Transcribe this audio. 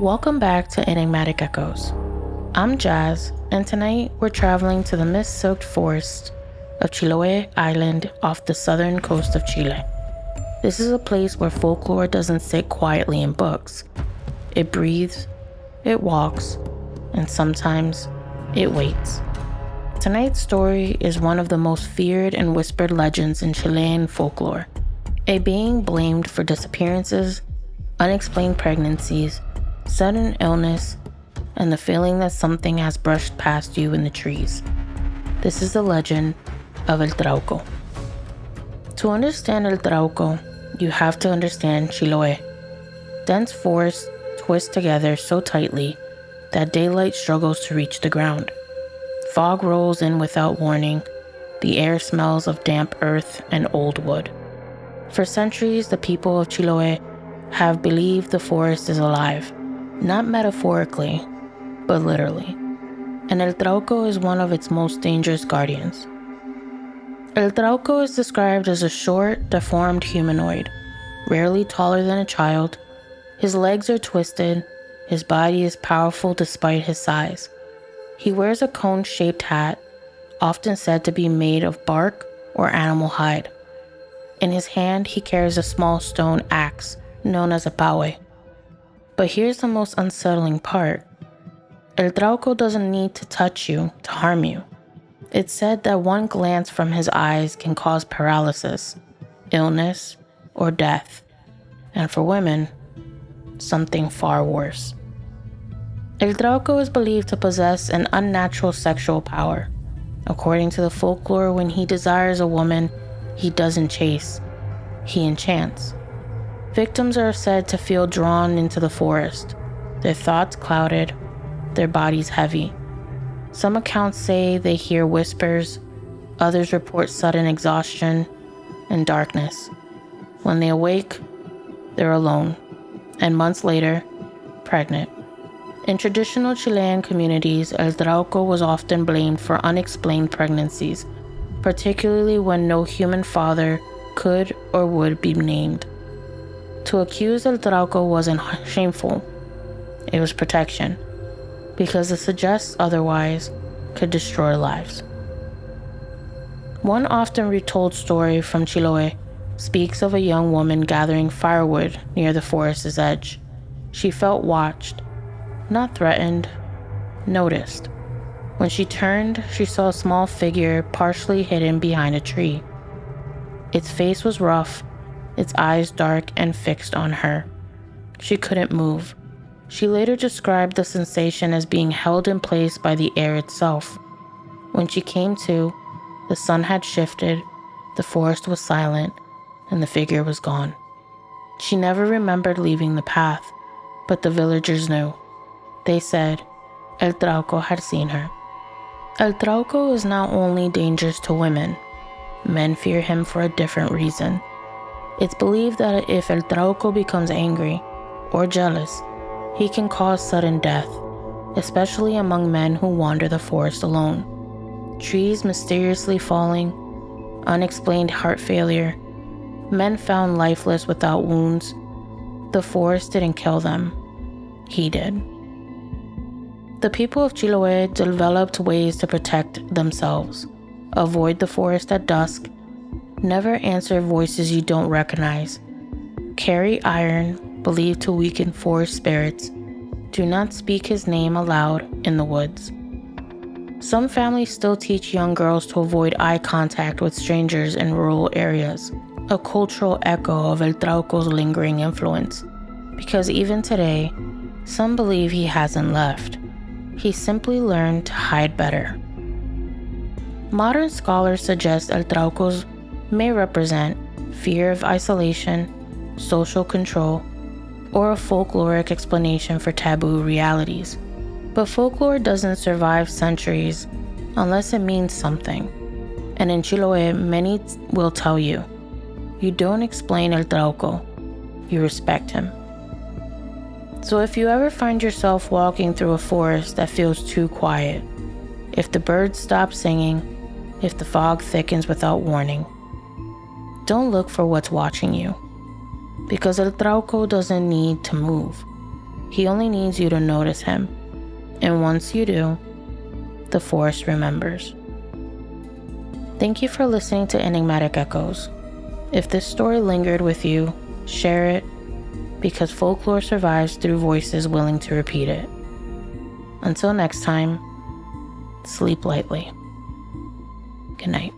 Welcome back to Enigmatic Echoes. I'm Jazz, and tonight we're traveling to the mist-soaked forest of Chiloé Island off the southern coast of Chile. This is a place where folklore doesn't sit quietly in books. It breathes, it walks, and sometimes it waits. Tonight's story is one of the most feared and whispered legends in Chilean folklore. A being blamed for disappearances, unexplained pregnancies, sudden illness, and the feeling that something has brushed past you in the trees. This is the legend of El Trauco. To understand El Trauco, you have to understand Chiloé. Dense forests twist together so tightly that daylight struggles to reach the ground. Fog rolls in without warning. The air smells of damp earth and old wood. For centuries, the people of Chiloé have believed the forest is alive, not metaphorically, but literally. And El Trauco is one of its most dangerous guardians. El Trauco is described as a short, deformed humanoid, rarely taller than a child. His legs are twisted, his body is powerful despite his size. He wears a cone-shaped hat, often said to be made of bark or animal hide. In his hand, he carries a small stone axe known as a paue. But here's the most unsettling part. El Trauco doesn't need to touch you to harm you. It's said that one glance from his eyes can cause paralysis, illness, or death. And for women, something far worse. El Trauco is believed to possess an unnatural sexual power. According to the folklore, when he desires a woman, he doesn't chase, he enchants. Victims are said to feel drawn into the forest, their thoughts clouded, their bodies heavy. Some accounts say they hear whispers, others report sudden exhaustion and darkness. When they awake, they're alone, and months later, pregnant. In traditional Chilean communities, El Trauco was often blamed for unexplained pregnancies, particularly when no human father could or would be named. To accuse El Trauco wasn't shameful, it was protection, because to suggest otherwise could destroy lives. One often retold story from Chiloé speaks of a young woman gathering firewood near the forest's edge. She felt watched, not threatened, noticed. When she turned, she saw a small figure partially hidden behind a tree. Its face was rough, its eyes dark and fixed on her. She couldn't move. She later described the sensation as being held in place by the air itself. When she came to, the sun had shifted, the forest was silent, and the figure was gone. She never remembered leaving the path, but the villagers knew. They said El Trauco had seen her. El Trauco is not only dangerous to women. Men fear him for a different reason. It's believed that if El Trauco becomes angry or jealous, he can cause sudden death, especially among men who wander the forest alone. Trees mysteriously falling, unexplained heart failure, men found lifeless without wounds. The forest didn't kill them. He did. The people of Chiloé developed ways to protect themselves. Avoid the forest at dusk. Never answer voices you don't recognize. Carry iron, believed to weaken forest spirits. Do not speak his name aloud in the woods. Some families still teach young girls to avoid eye contact with strangers in rural areas, a cultural echo of El Trauco's lingering influence. Because even today, some believe he hasn't left. He simply learned to hide better. Modern scholars suggest El Trauco's may represent fear of isolation, social control, or a folkloric explanation for taboo realities. But folklore doesn't survive centuries unless it means something. And in Chiloé, many will tell you, you don't explain El Trauco, you respect him. So if you ever find yourself walking through a forest that feels too quiet, if the birds stop singing, if the fog thickens without warning, don't look for what's watching you, because El Trauco doesn't need to move. He only needs you to notice him. And once you do, the forest remembers. Thank you for listening to Enigmatic Echoes. If this story lingered with you, share it, because folklore survives through voices willing to repeat it. Until next time, sleep lightly. Good night.